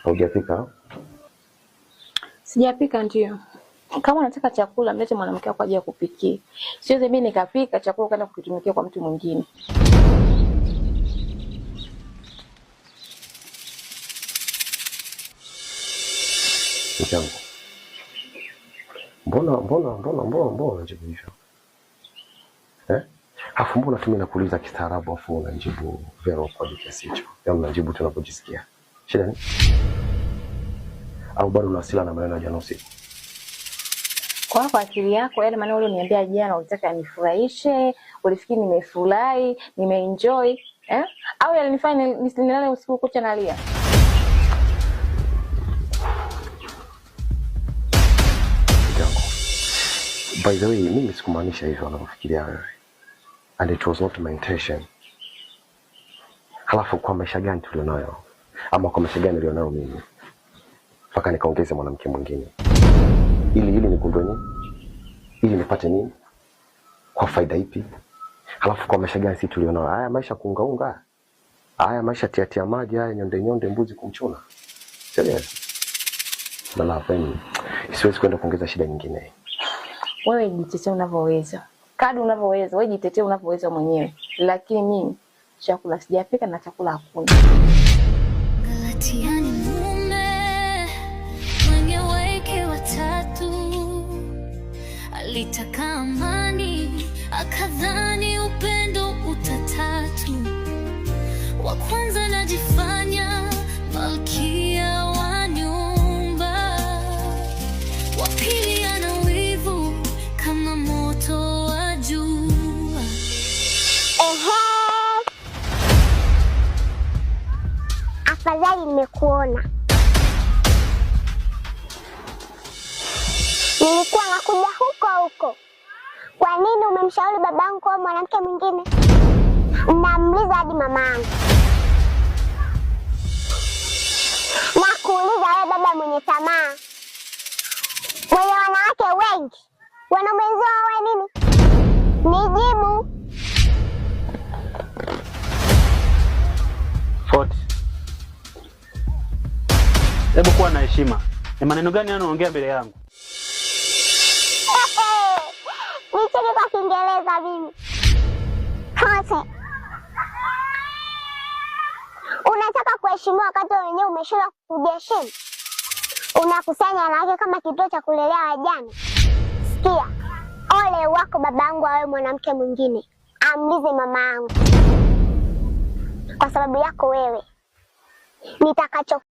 Hujapika? Sijapika ndio. Kama unataka chakula mlete mwanamke wako aje kupikia. Siwezi mimi nikapika chakula kaenda kukitumikia kwa mtu mwingine. Mchango. Mbona unajibu hivyo? Afu mbona tu mimi nakuuliza kistaarabu afu unajibu vero kwa kiasi hicho? Yaani unajibu tunapojisikia. Shida ni? Au bado unasila na maneno ya jana usiku? Kwa akili yako yale maneno uliniambia jana ulitaka nifurahishe, ulifikiri nimefurahi, nimeenjoy, Au yalinifanya nisilale usiku kucha nalia? By the way, mimi sikumaanisha hivyo unavyofikiria wewe. And it was not my intention. Halafu kwa maisha gani tulionayo? Ama kwa maisha gani nilionayo mimi? Mpaka nikaongeza mwanamke mwingine. Ili nikundwe nini? Ili nipate nini? Kwa faida ipi? Halafu kwa maisha gani si tulionayo? Haya maisha kuungaunga. Haya maisha tia maji, haya nyonde mbuzi kumchuna. Serious. Na hapeni. Siwezi kwenda kuongeza shida nyingine. Wewe jitetee unavyoweza. Kadri unavyoweza, wewe jitetee unavyoweza mwenyewe. Lakini mimi chakula sijapika na chakula hakuna. Galatiani mume mwenye wake watatu alitaka amani, akadhani upendo utatatu. Wa kwanza najifanya malkia wa nyumba, wa pili ana wivu kama moto wa jua. Afadhali nimekuona. Nilikuwa nakuja huko. Kwa nini umemshauri babangu kwa mwanamke mwingine? Namliza hadi mamangu. Nakuuliza wewe baba mwenye tamaa, mwenye wanawake wengi, wanaume wenzao wewe nini? Nijibu. Fort. Hebu kuwa na heshima. Ni maneno gani anaongea mbele yangu? Nicheke kwa Kiingereza mimi. Fort. Unataka kuheshimiwa wakati wenyewe umeshindwa kujiheshimu? Unakusanya wanawake kama kituo cha kulelea wajane. Sikia, ole wako babangu awe mwanamke mwingine. Amlize mama yangu. Kwa sababu yako wewe, nitakacho